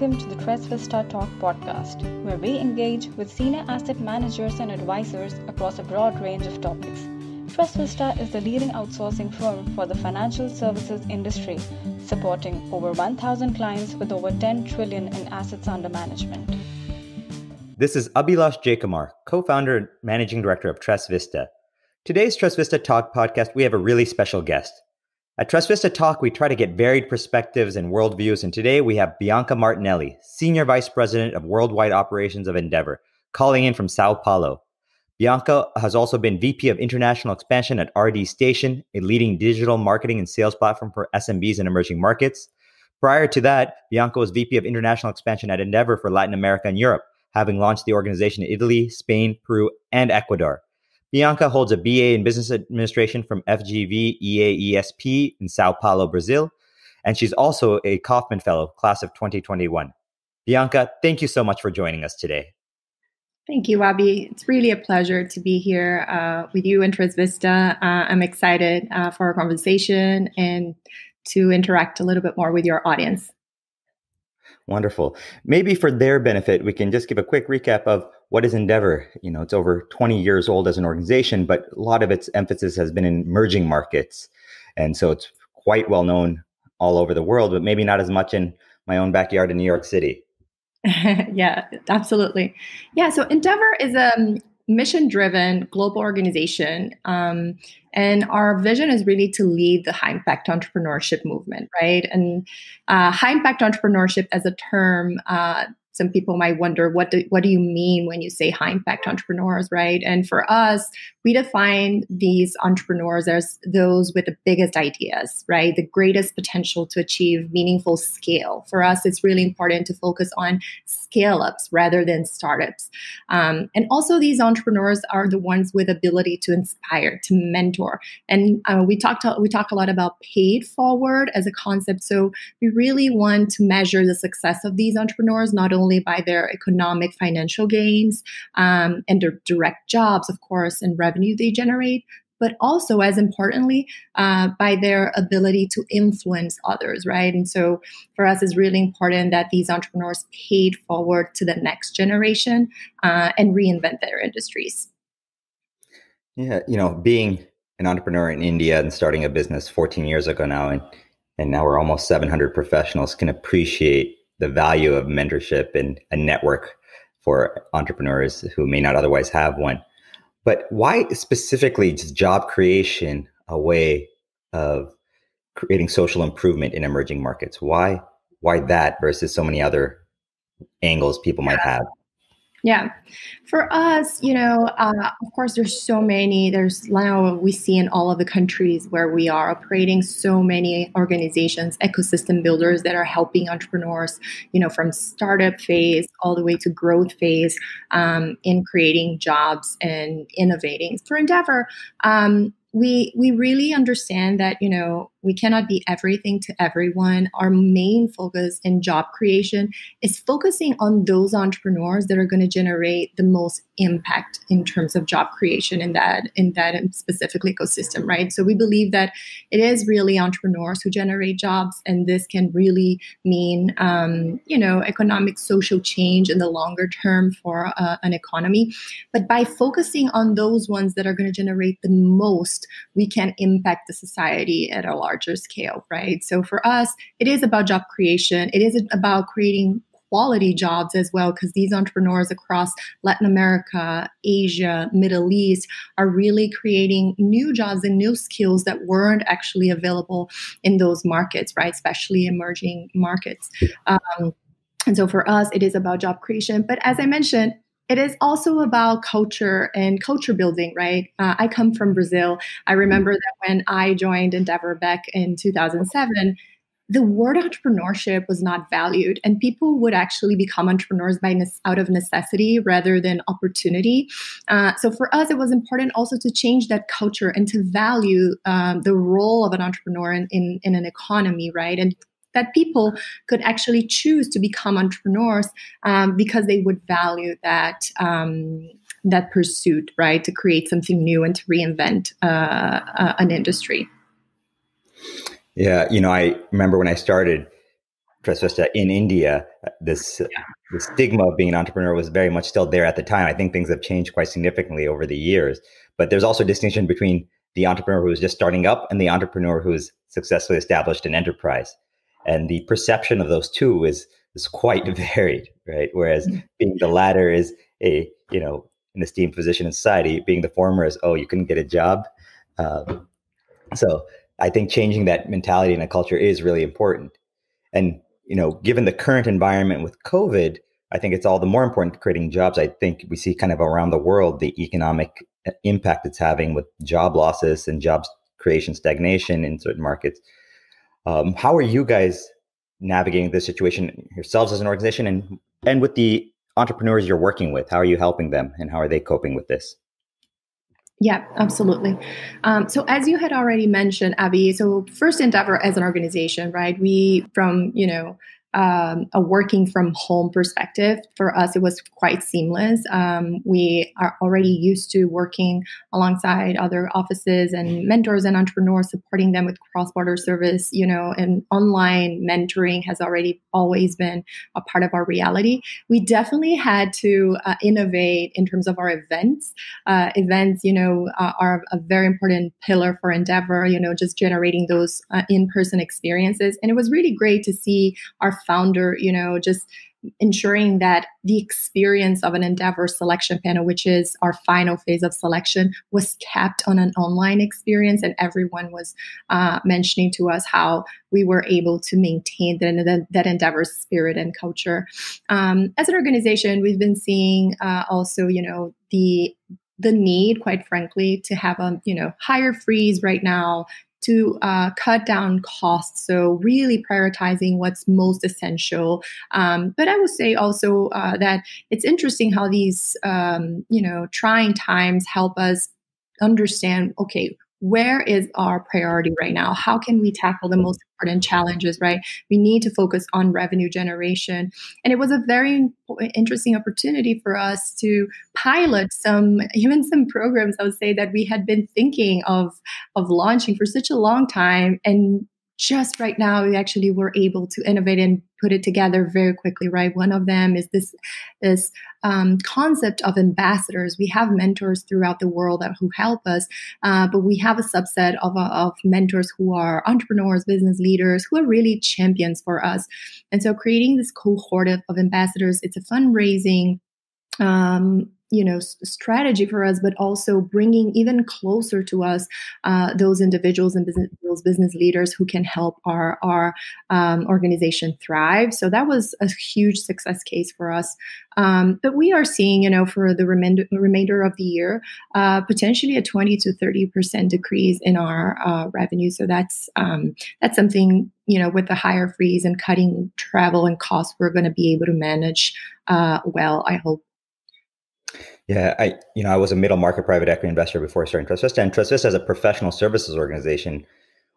welcome to the Trust Vista Talk podcast, where we engage with senior asset managers and advisors across a broad range of topics. Trust Vista is the leading outsourcing firm for the financial services industry, supporting over 1,000 clients with over 10 trillion in assets under management. This is Abhilash Jaykumar, co-founder and managing director of Trust Vista. Today's Trust Vista Talk podcast, we have a really special guest. At Trust Vista Talk, we try to get varied perspectives and worldviews, and today we have Bianca Martinelli, Senior Vice President of Worldwide Operations of Endeavor, calling in from Sao Paulo. Bianca has also been VP of International Expansion at RD Station, a leading digital marketing and sales platform for SMBs in emerging markets. Prior to that, Bianca was VP of International Expansion at Endeavor for Latin America and Europe, having launched the organization in Italy, Spain, Peru, and Ecuador. Bianca holds a BA in Business Administration from FGV EAESP in Sao Paulo, Brazil, and she's also a Kauffman Fellow, class of 2021. Bianca, thank you so much for joining us today. Thank you, Wabi. It's really a pleasure to be here with you and Trust Vista. I'm excited for our conversation and to interact a little bit more with your audience. Wonderful. Maybe for their benefit, we can just give a quick recap of what is Endeavor. You know, it's over 20 years old as an organization, but a lot of its emphasis has been in emerging markets. And so it's quite well known all over the world, but maybe not as much in my own backyard in New York City. Yeah, absolutely. Yeah, so Endeavor is a mission-driven global organization. And our vision is really to lead the high-impact entrepreneurship movement, right? And high-impact entrepreneurship as a term, some people might wonder, what do you mean when you say high-impact entrepreneurs, right? And for us, we define these entrepreneurs as those with the biggest ideas, right? The greatest potential to achieve meaningful scale. For us, it's really important to focus on scale-ups rather than startups. And also these entrepreneurs are the ones with ability to inspire, to mentor. And we talk a lot about paid forward as a concept. So we really want to measure the success of these entrepreneurs, not only by their economic financial gains and their direct jobs, of course, and revenue they generate, but also, as importantly, by their ability to influence others, right? And so for us, it's really important that these entrepreneurs paid forward to the next generation and reinvent their industries. Yeah, you know, being an entrepreneur in India and starting a business 14 years ago now, and now we're almost 700 professionals, can appreciate the value of mentorship and a network for entrepreneurs who may not otherwise have one. But why specifically is job creation a way of creating social improvement in emerging markets? Why that versus so many other angles people might have? Yeah. For us, of course, there's now we see in all of the countries where we are operating so many organizations, ecosystem builders that are helping entrepreneurs, from startup phase all the way to growth phase in creating jobs and innovating. For Endeavor, we really understand that, we cannot be everything to everyone. Our main focus in job creation is focusing on those entrepreneurs that are going to generate the most impact in terms of job creation in that specific ecosystem, right? So we believe that it is really entrepreneurs who generate jobs, and this can really mean, economic, social change in the longer term for an economy. But by focusing on those ones that are going to generate the most, we can impact the society at a larger scale, right? So for us, it is about job creation. It is about creating quality jobs as well, because these entrepreneurs across Latin America, Asia, Middle East are really creating new jobs and new skills that weren't actually available in those markets, right? Especially emerging markets. And so for us, it is about job creation. But as I mentioned, it is also about culture and culture building, right? I come from Brazil. I remember that when I joined Endeavor back in 2007, the word entrepreneurship was not valued, and people would actually become entrepreneurs out of necessity rather than opportunity. So for us, it was important also to change that culture and to value the role of an entrepreneur in an economy, right? And that people could actually choose to become entrepreneurs because they would value that pursuit, right, to create something new and to reinvent an industry. Yeah, I remember when I started, Trust Vista in India, this the stigma of being an entrepreneur was very much still there at the time. I think things have changed quite significantly over the years. But there's also a distinction between the entrepreneur who is just starting up and the entrepreneur who's successfully established an enterprise. And the perception of those two is quite varied, right? Whereas being the latter is an esteemed position in society, being the former is, oh, you couldn't get a job. So I think changing that mentality in a culture is really important. And, given the current environment with COVID, I think it's all the more important creating jobs. I think we see kind of around the world the economic impact it's having with job losses and jobs creation stagnation in certain markets. How are you guys navigating this situation yourselves as an organization and with the entrepreneurs you're working with? How are you helping them and how are they coping with this? Yeah, absolutely. So as you had already mentioned, Abby, so First Endeavor as an organization, right? We, from, a working from home perspective, for us, it was quite seamless. We are already used to working alongside other offices and mentors and entrepreneurs, supporting them with cross-border service, and online mentoring has always been a part of our reality. We definitely had to innovate in terms of our events. Events, are a very important pillar for Endeavor, just generating those in-person experiences. And it was really great to see our founder, just ensuring that the experience of an Endeavor selection panel, which is our final phase of selection, was kept on an online experience. And everyone was mentioning to us how we were able to maintain that Endeavor spirit and culture. As an organization, we've been seeing also, the need, quite frankly, to have a hire freeze right now, to cut down costs. So really prioritizing what's most essential. But I would say also that it's interesting how these, trying times help us understand, okay, where is our priority right now? How can we tackle the most important challenges, right? We need to focus on revenue generation. And it was a very interesting opportunity for us to pilot some programs, I would say, that we had been thinking of launching for such a long time. And just right now, we actually were able to innovate and put it together very quickly, right? One of them is this concept of ambassadors. We have mentors throughout the world who help us, but we have a subset of mentors who are entrepreneurs, business leaders, who are really champions for us. And so creating this cohort of ambassadors, it's a fundraising strategy for us, but also bringing even closer to us those individuals and those business leaders who can help our organization thrive. So that was a huge success case for us. But we are seeing, for the remainder of the year, potentially a 20 to 30% decrease in our revenue. So that's something, with the hire freeze and cutting travel and costs, we're going to be able to manage well, I hope. Yeah, I was a middle market private equity investor before starting Trust Vista, and Trust Vista as a professional services organization,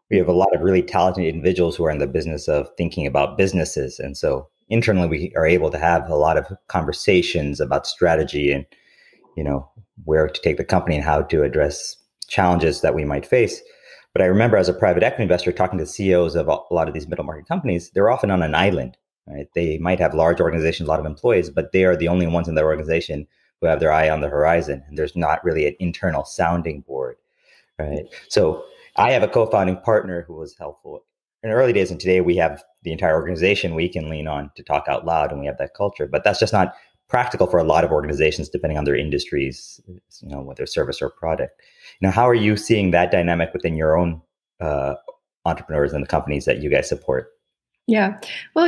we have a lot of really talented individuals who are in the business of thinking about businesses. And so internally, we are able to have a lot of conversations about strategy and, where to take the company and how to address challenges that we might face. But I remember as a private equity investor talking to CEOs of a lot of these middle market companies, they're often on an island, right? They might have large organizations, a lot of employees, but they are the only ones in their organization who have their eye on the horizon. And there's not really an internal sounding board, right? So I have a co-founding partner who was helpful in early days. And today we have the entire organization we can lean on to talk out loud, and we have that culture. But that's just not practical for a lot of organizations, depending on their industries, whether service or product. How are you seeing that dynamic within your own entrepreneurs and the companies that you guys support? Yeah. Well,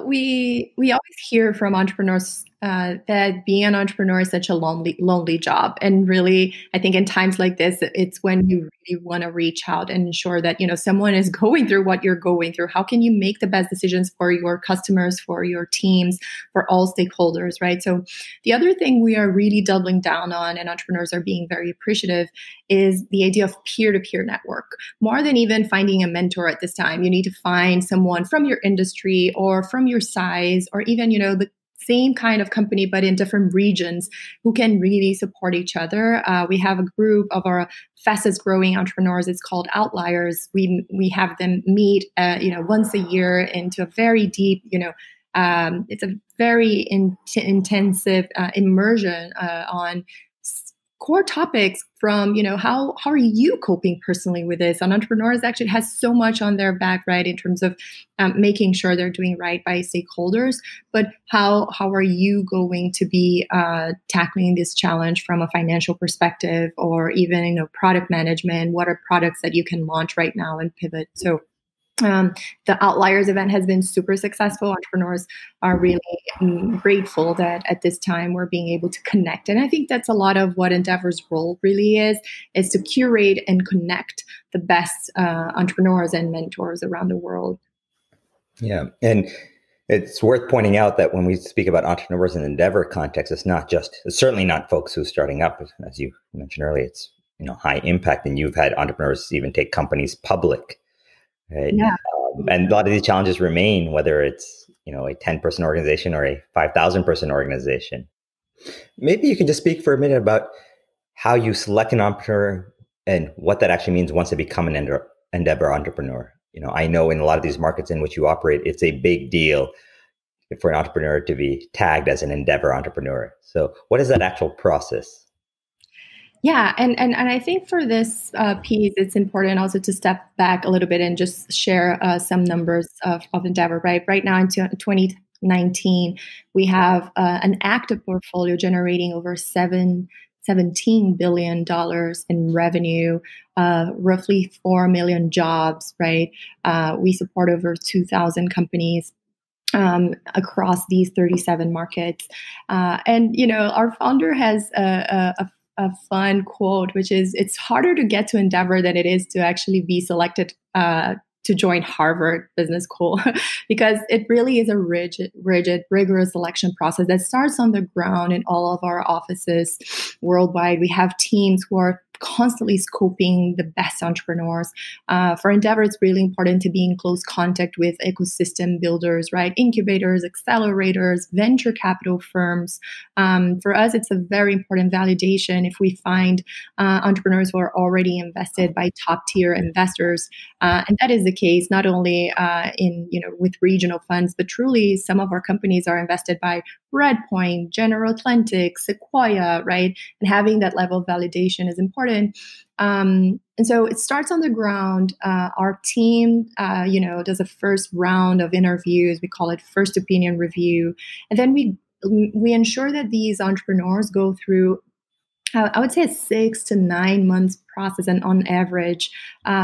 we always hear from entrepreneurs that being an entrepreneur is such a lonely job. And really, I think in times like this, it's when you really want to reach out and ensure that, someone is going through what you're going through. How can you make the best decisions for your customers, for your teams, for all stakeholders, right? So the other thing we are really doubling down on, and entrepreneurs are being very appreciative, is the idea of peer-to-peer network. More than even finding a mentor at this time, you need to find someone from your industry or from your size, or even, same kind of company, but in different regions who can really support each other. We have a group of our fastest growing entrepreneurs. It's called Outliers. We have them meet, once a year into a very deep, it's a very intensive immersion on core topics from, how are you coping personally with this? And entrepreneurs actually has so much on their back, right, in terms of making sure they're doing right by stakeholders. But how are you going to be tackling this challenge from a financial perspective, or even, product management? What are products that you can launch right now and pivot? So the Outliers event has been super successful. Entrepreneurs are really grateful that at this time we're being able to connect. And I think that's a lot of what Endeavor's role really is to curate and connect the best entrepreneurs and mentors around the world. Yeah. And it's worth pointing out that when we speak about entrepreneurs in the Endeavor context, it's certainly not folks who are starting up. As you mentioned earlier, it's, high impact, and you've had entrepreneurs even take companies public. Right. Yeah. And a lot of these challenges remain, whether it's, a 10-person organization or a 5,000-person organization. Maybe you can just speak for a minute about how you select an entrepreneur and what that actually means once they become an Endeavor entrepreneur. I know in a lot of these markets in which you operate, it's a big deal for an entrepreneur to be tagged as an Endeavor entrepreneur. So what is that actual process? Yeah, and I think for this piece, it's important also to step back a little bit and just share some numbers of Endeavor. Right now in 2019, we have an active portfolio generating over $17 billion in revenue, roughly 4 million jobs. Right, we support over 2,000 companies across these 37 markets, and our founder has a fun quote, which is, it's harder to get to Endeavor than it is to actually be selected to join Harvard Business School, because it really is a rigid, rigorous selection process that starts on the ground in all of our offices worldwide. We have teams who are constantly scoping the best entrepreneurs. For Endeavor, it's really important to be in close contact with ecosystem builders, right? Incubators, accelerators, venture capital firms. For us, it's a very important validation if we find entrepreneurs who are already invested by top tier investors. And that is the case not only with regional funds, but truly some of our companies are invested by Redpoint, General Atlantic, Sequoia, right? And having that level of validation is important. And so it starts on the ground. Our team, does a first round of interviews. We call it first opinion review. And then we ensure that these entrepreneurs go through, I would say, a 6 to 9 months process, and on average,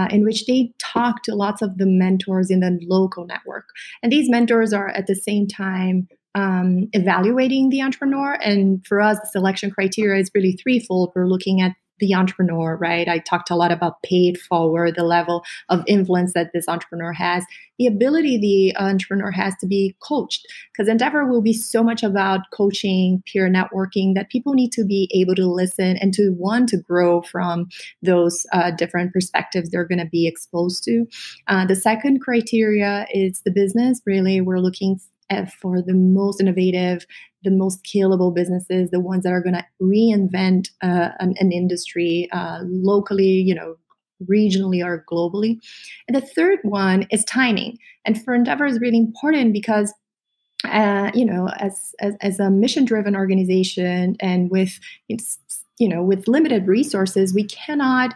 in which they talk to lots of the mentors in the local network. And these mentors are at the same time evaluating the entrepreneur. And for us, the selection criteria is really threefold. We're looking at the entrepreneur, right? I talked a lot about paid forward, the level of influence that this entrepreneur has, the ability the entrepreneur has to be coached, because Endeavor will be so much about coaching, peer networking, that people need to be able to listen and to want to grow from those different perspectives they're going to be exposed to. The second criteria is the business. Really, we're looking for the most innovative, the most scalable businesses, the ones that are going to reinvent an industry locally, regionally or globally. And the third one is timing. And for Endeavor is really important because, as a mission-driven organization and with limited resources, we cannot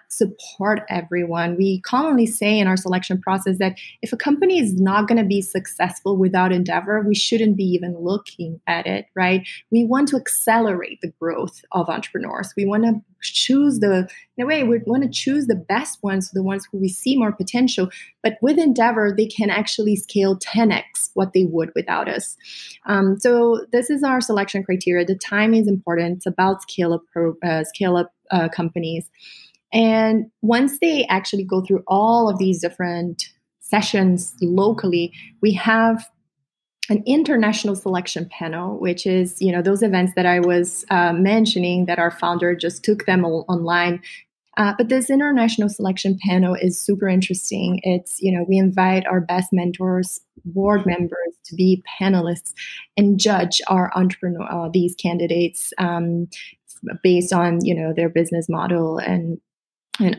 support everyone. We commonly say in our selection process that if a company is not going to be successful without Endeavor, we shouldn't be even looking at it, right? We want to accelerate the growth of entrepreneurs. We want to choose the best ones, the ones who we see more potential. But with Endeavor, they can actually scale 10x what they would without us. So this is our selection criteria. The time is important. It's about scale up companies. And once they actually go through all of these different sessions locally, we have an international selection panel, which is, those events that I was mentioning that our founder just took them online. But this international selection panel is super interesting. It's, we invite our best mentors, board members to be panelists and judge our entrepreneur, these candidates based on, their business model and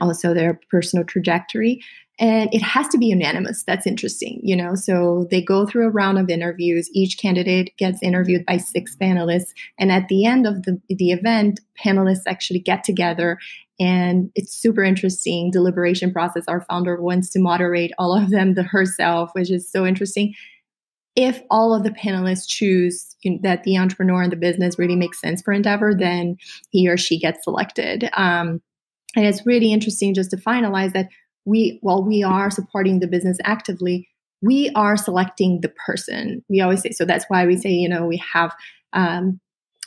also their personal trajectory. And it has to be unanimous. That's interesting, So they go through a round of interviews. Each candidate gets interviewed by 6 panelists. And at the end of the event, panelists actually get together. And it's super interesting deliberation process. Our founder wants to moderate all of them herself, which is so interesting. If all of the panelists choose that the entrepreneur and the business really makes sense for Endeavor, then he or she gets selected. And it's really interesting just to finalize that while we are supporting the business actively, we are selecting the person. We always say, so that's why we say, we have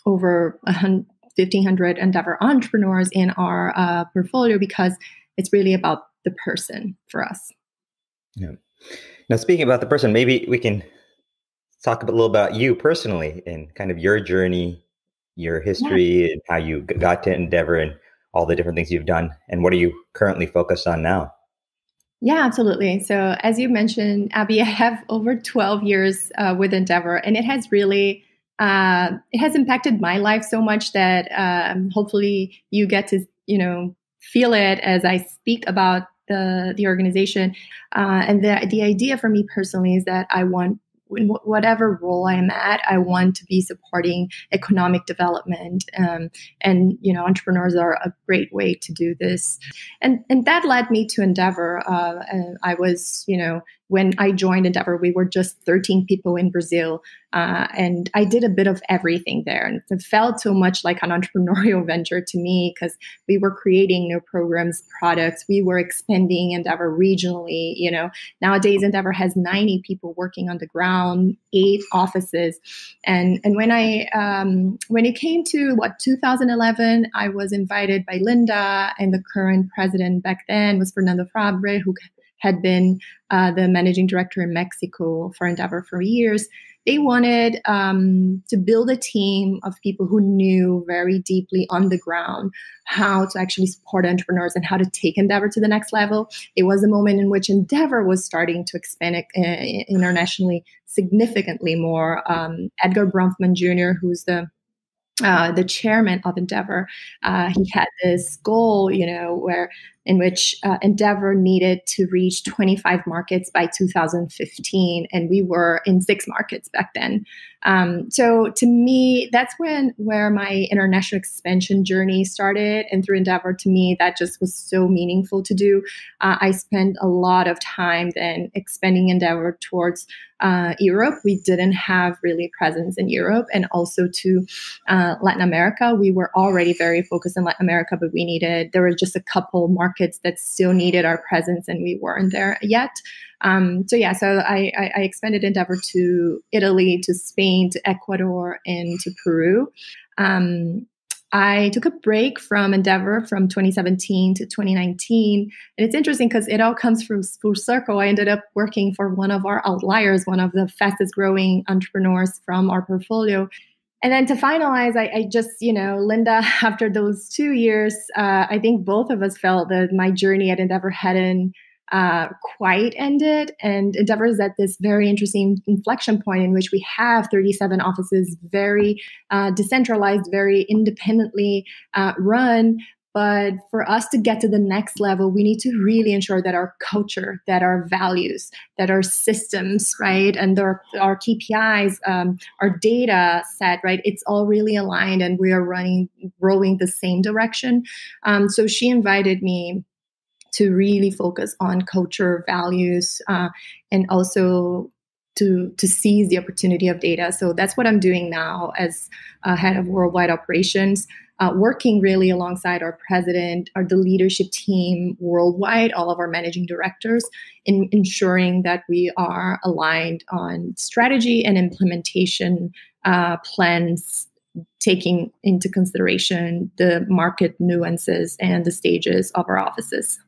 over 1,500 Endeavor entrepreneurs in our portfolio, because it's really about the person for us. Yeah. Now, speaking about the person, maybe we can talk a little about you personally and kind of your journey, your history, and how you got to Endeavor and all the different things you've done. And what are you currently focused on now? Yeah, absolutely. So as you mentioned, Abby, I have over 12 years with Endeavor, and it has really it has impacted my life so much that hopefully you get to feel it as I speak about the organization. And the idea for me personally is that I want, in whatever role I'm at, I want to be supporting economic development. And entrepreneurs are a great way to do this. And that led me to Endeavor. I was, when I joined Endeavor, we were just 13 people in Brazil. And I did a bit of everything there. And it felt so much like an entrepreneurial venture to me, because we were creating new programs, products. We were expanding Endeavor regionally. Nowadays Endeavor has 90 people working on the ground, 8 offices. And when it came to 2011, I was invited by Linda, and the current president back then was Fernando Fabre, who had been the managing director in Mexico for Endeavor for years. They wanted to build a team of people who knew very deeply on the ground how to actually support entrepreneurs and how to take Endeavor to the next level. It was a moment in which Endeavor was starting to expand internationally significantly more. Edgar Bronfman Jr., who's the chairman of Endeavor, he had this goal, in which Endeavor needed to reach 25 markets by 2015, and we were in 6 markets back then. So to me, that's where my international expansion journey started, and through Endeavor, to me, that just was so meaningful to do. I spent a lot of time then expanding Endeavor towards Europe. We didn't have really presence in Europe, and also to Latin America. We were already very focused in Latin America, but there were just a couple markets that still needed our presence, and we weren't there yet. So I expanded Endeavor to Italy, to Spain, to Ecuador, and to Peru. I took a break from Endeavor from 2017 to 2019. And it's interesting because it all comes from full circle. I ended up working for one of our outliers, one of the fastest growing entrepreneurs from our portfolio. And then to finalize, I just, Linda, after those 2 years, I think both of us felt that my journey at Endeavor hadn't quite ended. And Endeavor is at this very interesting inflection point in which we have 37 offices, very decentralized, very independently run. But for us to get to the next level, we need to really ensure that our culture, that our values, that our systems, right, and our KPIs, our data set, right, it's all really aligned, and we are rowing the same direction. So she invited me to really focus on culture, values, and also to seize the opportunity of data. So that's what I'm doing now as head of worldwide operations, working really alongside our president, the leadership team worldwide, all of our managing directors, in ensuring that we are aligned on strategy and implementation plans, taking into consideration the market nuances and the stages of our offices.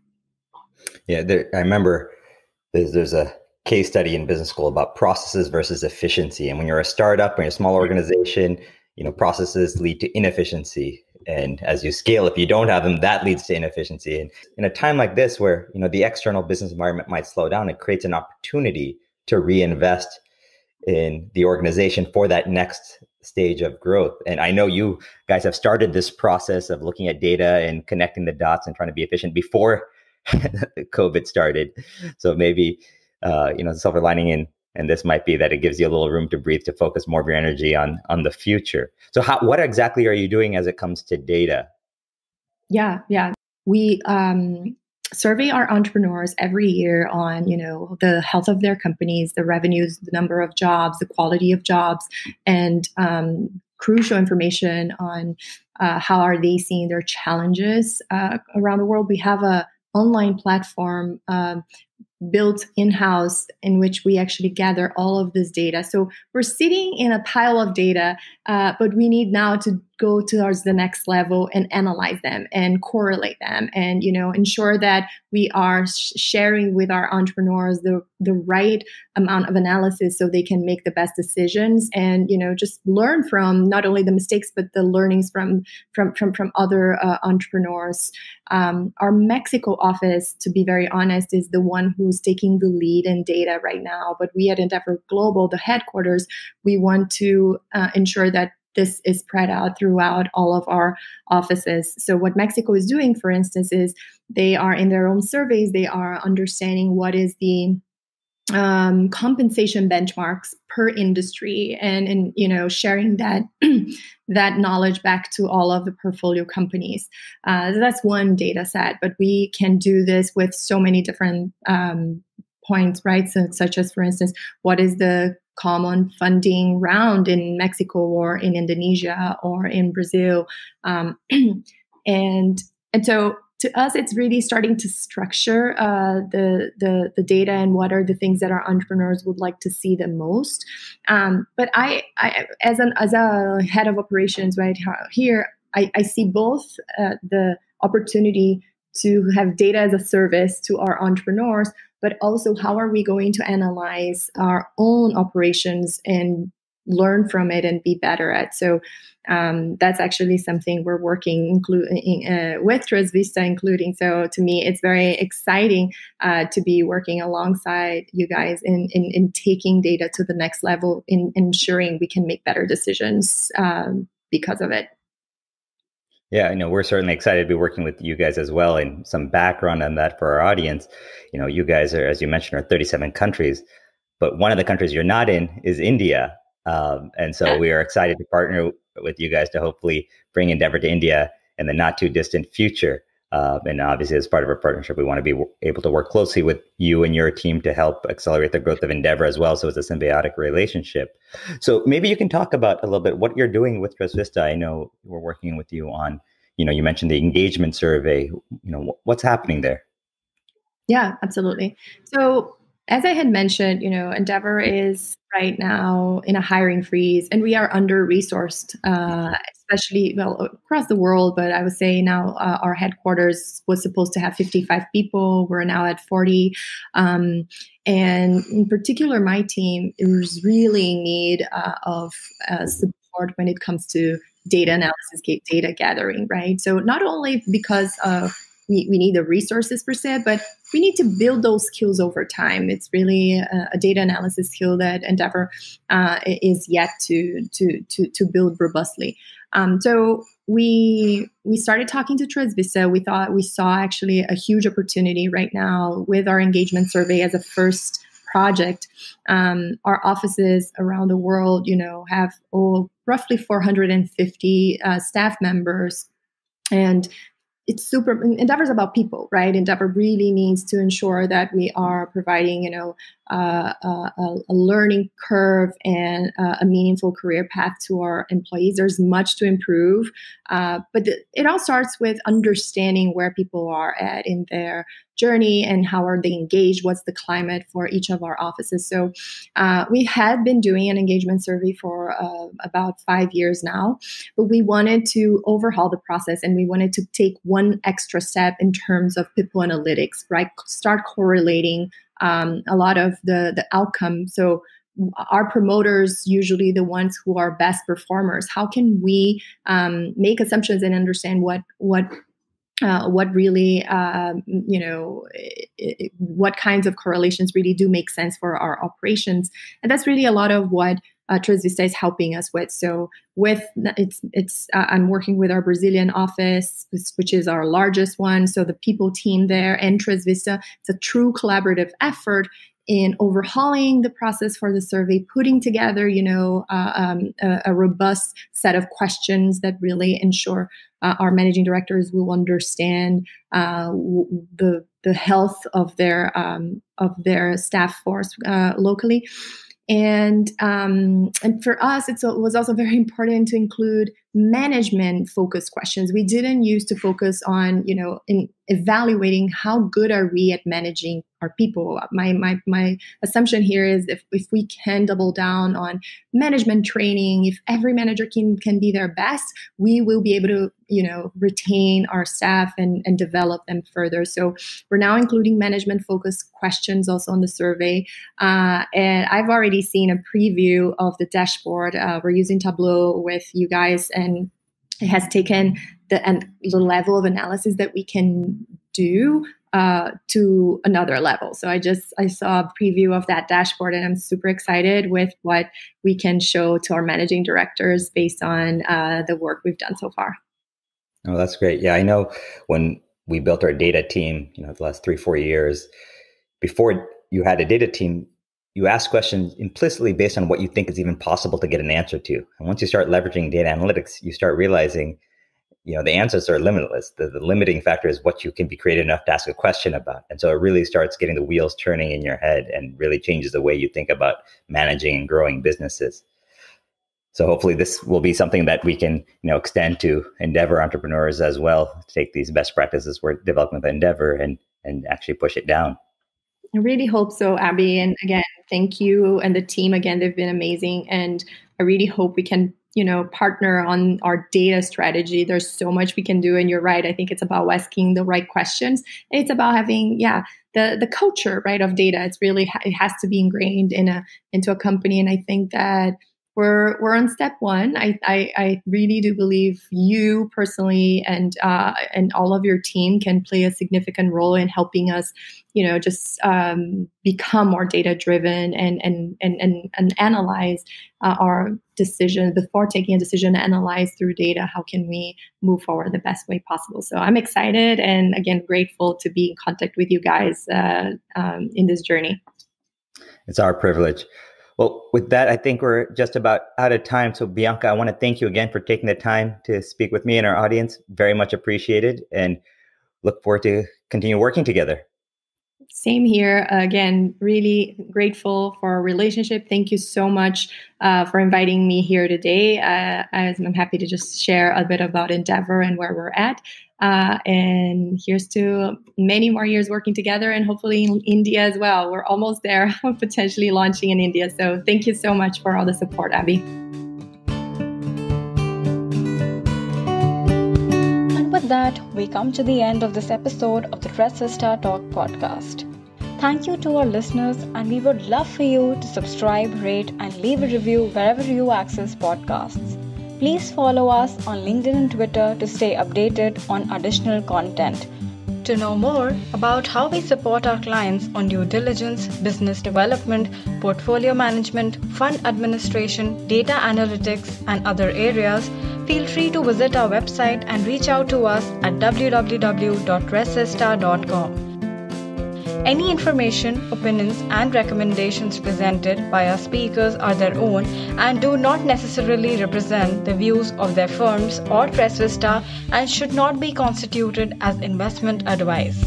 Yeah, I remember there's a case study in business school about processes versus efficiency. And when you're a startup, when you're a small organization, processes lead to inefficiency. And as you scale, if you don't have them, that leads to inefficiency. And in a time like this where, the external business environment might slow down, it creates an opportunity to reinvest in the organization for that next stage of growth. And I know you guys have started this process of looking at data and connecting the dots and trying to be efficient before COVID started. So maybe, the silver lining and this might be that it gives you a little room to breathe, to focus more of your energy on the future. So what exactly are you doing as it comes to data? Yeah. We survey our entrepreneurs every year on, the health of their companies, the revenues, the number of jobs, the quality of jobs, and crucial information on how are they seeing their challenges around the world. We have a online platform built in-house in which we actually gather all of this data. So we're sitting in a pile of data, but we need now to go towards the next level and analyze them and correlate them and, ensure that we are sharing with our entrepreneurs the right amount of analysis so they can make the best decisions and, just learn from not only the mistakes, but the learnings from other entrepreneurs. Our Mexico office, to be very honest, is the one who's taking the lead in data right now. But we at Endeavor Global, the headquarters, we want to ensure that this is spread out throughout all of our offices. So what Mexico is doing, for instance, is they are in their own surveys, they are understanding what is the compensation benchmarks per industry and sharing that that knowledge back to all of the portfolio companies. That's one data set, but we can do this with so many different points, right? So, such as, for instance, what is the common funding round in Mexico or in Indonesia or in Brazil, and so to us, it's really starting to structure the data and what are the things that our entrepreneurs would like to see the most. But I as a head of operations right here, I see both the opportunity to have data as a service to our entrepreneurs, but also how are we going to analyze our own operations and learn from it and be better at. So that's actually something we're working with TrustVista, including. So to me, it's very exciting to be working alongside you guys in taking data to the next level, in ensuring we can make better decisions because of it. Yeah, I know we're certainly excited to be working with you guys as well. And some background on that for our audience. You guys are, as you mentioned, are 37 countries, but one of the countries you're not in is India. And so we are excited to partner with you guys to hopefully bring Endeavor to India in the not too distant future. And obviously, as part of our partnership, we want to be able to work closely with you and your team to help accelerate the growth of Endeavor as well. So it's a symbiotic relationship. So maybe you can talk about a little bit what you're doing with TrustVista. I know we're working with you on, you mentioned the engagement survey. What's happening there? Yeah, absolutely. So as I had mentioned, Endeavor is right now in a hiring freeze, and we are under-resourced, especially across the world. But I would say now our headquarters was supposed to have 55 people. We're now at 40. And in particular, my team is really in need of support when it comes to data analysis, data gathering, right? So not only because we need the resources per se, but we need to build those skills over time. It's really a data analysis skill that Endeavor is yet to build robustly. So we started talking to TrustVista. We saw actually a huge opportunity right now with our engagement survey as a first project. Our offices around the world, have roughly 450 staff members, and it's super. Endeavor's about people, right? Endeavor really needs to ensure that we are providing, a learning curve and a meaningful career path to our employees. There's much to improve, but it all starts with understanding where people are at in their journey and how are they engaged, what's the climate for each of our offices. So we had been doing an engagement survey for about 5 years now, but we wanted to overhaul the process, and we wanted to take one extra step in terms of people analytics, right? Start correlating a lot of the outcome. So our promoters usually the ones who are best performers. How can we make assumptions and understand what really, what kinds of correlations really do make sense for our operations? And that's really a lot of what Transvista is helping us with. So I'm working with our Brazilian office, which is our largest one. So the people team there and Transvista, it's a true collaborative effort in overhauling the process for the survey, putting together, a robust set of questions that really ensure our managing directors will understand the health of their staff force locally. And for us, it was also very important to include management-focused questions. We didn't used to focus on, in evaluating how good are we at managing our people. My assumption here is if we can double down on management training, if every manager can be their best, we will be able to, retain our staff and develop them further. So we're now including management-focused questions also on the survey. And I've already seen a preview of the dashboard. We're using Tableau with you guys, and it has taken the level of analysis that we can do to another level. So I saw a preview of that dashboard, and I'm super excited with what we can show to our managing directors based on the work we've done so far. Oh, that's great. Yeah, I know when we built our data team, the last 3-4 years, before you had a data team, you ask questions implicitly based on what you think is even possible to get an answer to. And once you start leveraging data analytics, you start realizing, the answers are limitless. The limiting factor is what you can be creative enough to ask a question about. And so it really starts getting the wheels turning in your head and really changes the way you think about managing and growing businesses. So hopefully this will be something that we can, extend to Endeavor entrepreneurs as well, to take these best practices we're developing with Endeavor and actually push it down. I really hope so, Abby. And again, thank you and the team. Again, they've been amazing. And I really hope we can, partner on our data strategy. There's so much we can do. And you're right. I think it's about asking the right questions. It's about having, the culture, right, of data. It has to be ingrained into a company. And I think that we're on step one. I really do believe you personally and all of your team can play a significant role in helping us, become more data driven and analyze our decision before taking a decision. Analyze through data. How can we move forward the best way possible? So I'm excited and again grateful to be in contact with you guys in this journey. It's our privilege. Well, with that, I think we're just about out of time. So Bianca, I want to thank you again for taking the time to speak with me and our audience. Very much appreciated, and look forward to continue working together. Same here. Again, really grateful for our relationship. Thank you so much for inviting me here today. I'm happy to just share a bit about Endeavor and where we're at. And here's to many more years working together and hopefully in India as well. We're almost there, potentially launching in India. So thank you so much for all the support, Abby. And with that, we come to the end of this episode of the Transvista Talk podcast. Thank you to our listeners, and we would love for you to subscribe, rate, and leave a review wherever you access podcasts. Please follow us on LinkedIn and Twitter to stay updated on additional content. To know more about how we support our clients on due diligence, business development, portfolio management, fund administration, data analytics, and other areas, feel free to visit our website and reach out to us at www.transvista.com. Any information, opinions, and recommendations presented by our speakers are their own and do not necessarily represent the views of their firms or Transvista and should not be constituted as investment advice.